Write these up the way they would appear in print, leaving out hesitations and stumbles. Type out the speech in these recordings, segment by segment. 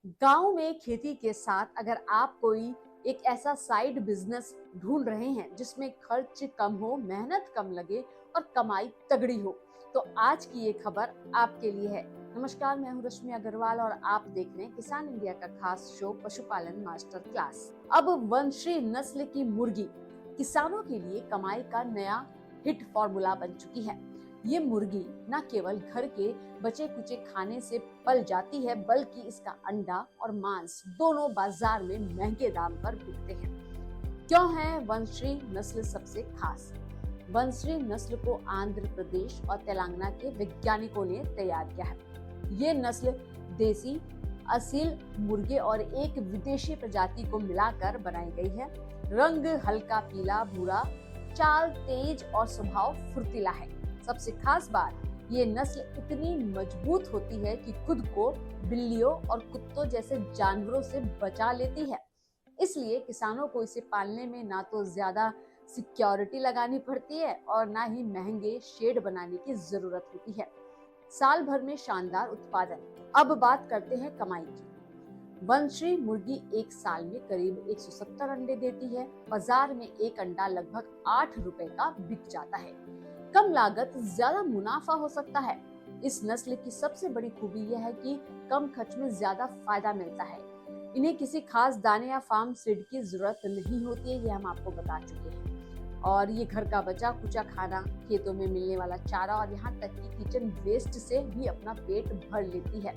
गांव में खेती के साथ अगर आप कोई एक ऐसा साइड बिजनेस ढूंढ रहे हैं जिसमें खर्च कम हो, मेहनत कम लगे और कमाई तगड़ी हो, तो आज की ये खबर आपके लिए है। नमस्कार, मैं हूं रश्मि अग्रवाल और आप देख रहे हैं किसान इंडिया का खास शो पशुपालन मास्टर क्लास। अब वंशी नस्ल की मुर्गी किसानों के लिए कमाई का नया हिट फॉर्मूला बन चुकी है। ये मुर्गी न केवल घर के बचे कुचे खाने से पल जाती है, बल्कि इसका अंडा और मांस दोनों बाजार में महंगे दाम पर बिकते हैं। क्यों है वंशी नस्ल सबसे खास? वंशी नस्ल को आंध्र प्रदेश और तेलंगाना के वैज्ञानिकों ने तैयार किया है। ये नस्ल देसी, असील मुर्गे और एक विदेशी प्रजाति को मिलाकर बनाई गई है। रंग हल्का पीला भूरा, चाल तेज और स्वभाव फुर्तीला है। सबसे खास बात, ये नस्ल इतनी मजबूत होती है कि खुद को बिल्लियों और कुत्तों जैसे जानवरों से बचा लेती है। इसलिए किसानों को इसे पालने में ना तो ज्यादा सिक्योरिटी लगानी पड़ती है और ना ही महंगे शेड बनाने की जरूरत होती है। साल भर में शानदार उत्पादन। अब बात करते हैं कमाई की। वंशी मुर्गी एक साल में करीब 170 अंडे देती है। बाजार में एक अंडा लगभग 8 रुपए का बिक जाता है। कम लागत, ज्यादा मुनाफा हो सकता है। इस नस्ल की सबसे बड़ी खूबी यह है कि कम खर्च में ज्यादा फायदा मिलता है। इन्हें किसी खास दाने या फार्म सीड की जरूरत नहीं होती है, ये हम आपको बता चुके हैं। और ये घर का बचा कुचा खाना, खेतों में मिलने वाला चारा और यहाँ तक कि किचन वेस्ट से भी अपना पेट भर लेती है।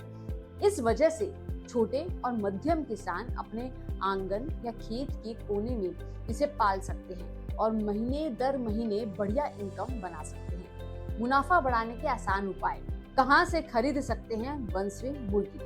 इस वजह से छोटे और मध्यम किसान अपने आंगन या खेत के कोने में इसे पाल सकते हैं और महीने दर महीने बढ़िया इनकम बना सकते हैं। मुनाफा बढ़ाने के आसान उपाय। कहां से खरीद सकते हैं वंशी मुर्गी?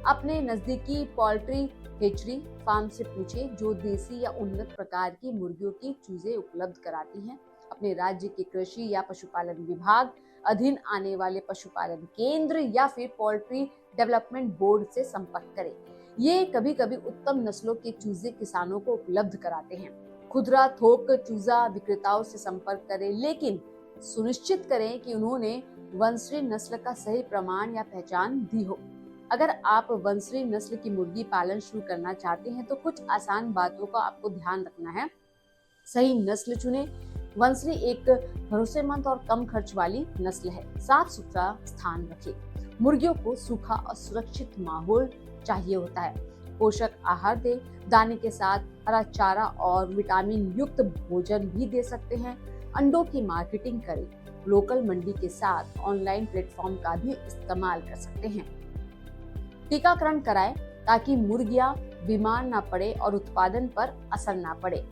अपने नजदीकी पोल्ट्री हेचरी फार्म से पूछें जो देसी या उन्नत प्रकार की मुर्गियों की चूजे उपलब्ध कराती हैं। अपने राज्य के कृषि या पशुपालन विभाग अधीन आने वाले पशुपालन केंद्र या फिर पोल्ट्री डेवलपमेंट बोर्ड से संपर्क करें। ये कभी कभी उत्तम नस्लों के चूजे किसानों को उपलब्ध कराते हैं। खुदरा थोक चूजा विक्रेताओं से संपर्क करें, लेकिन सुनिश्चित करें कि उन्होंने वंशी नस्ल का सही प्रमाण या पहचान दी हो। अगर आप वंशी नस्ल की मुर्गी पालन शुरू करना चाहते हैं तो कुछ आसान बातों का आपको ध्यान रखना है। सही नस्ल चुनें। वंशी एक भरोसेमंद और कम खर्च वाली नस्ल है। साफ सुथरा स्थान रखें। मुर्गियों को सूखा और सुरक्षित माहौल चाहिए होता है। पोषक आहार दें। दाने के साथ हरा चारा और विटामिन युक्त भोजन भी दे सकते हैं। अंडों की मार्केटिंग करें। लोकल मंडी के साथ ऑनलाइन प्लेटफॉर्म का भी इस्तेमाल कर सकते हैं। टीकाकरण कराएं ताकि मुर्गियां बीमार ना पड़े और उत्पादन पर असर ना पड़े।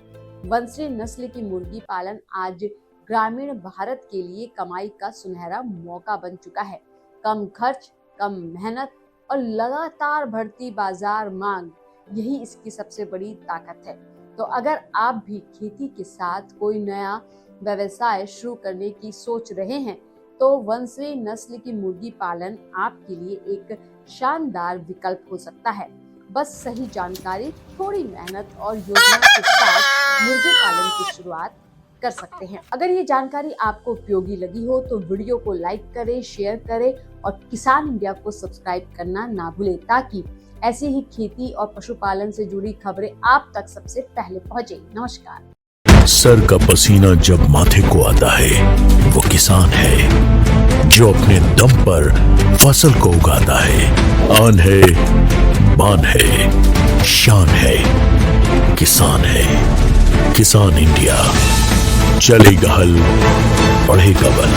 वंशी नस्ल की मुर्गी पालन आज ग्रामीण भारत के लिए कमाई का सुनहरा मौका बन चुका है। कम खर्च, कम मेहनत और लगातार बढ़ती बाजार मांग, यही इसकी सबसे बड़ी ताकत है। तो अगर आप भी खेती के साथ कोई नया व्यवसाय शुरू करने की सोच रहे हैं तो वंशी नस्ल की मुर्गी पालन आपके लिए एक शानदार विकल्प हो सकता है। बस सही जानकारी, थोड़ी मेहनत और योजना के साथ मुर्गी पालन की शुरुआत कर सकते हैं। अगर ये जानकारी आपको उपयोगी लगी हो तो वीडियो को लाइक करें, शेयर करें और किसान इंडिया को सब्सक्राइब करना ना भूलें, ताकि ऐसी ही खेती और पशुपालन से जुड़ी खबरें आप तक सबसे पहले पहुंचे। नमस्कार। सर का पसीना जब माथे को आता है वो किसान है जो अपने दम पर फसल को उगाता है। आन है, बान है, शान है, किसान है। किसान इंडिया, चलेगा हल, बढ़ेगा बल।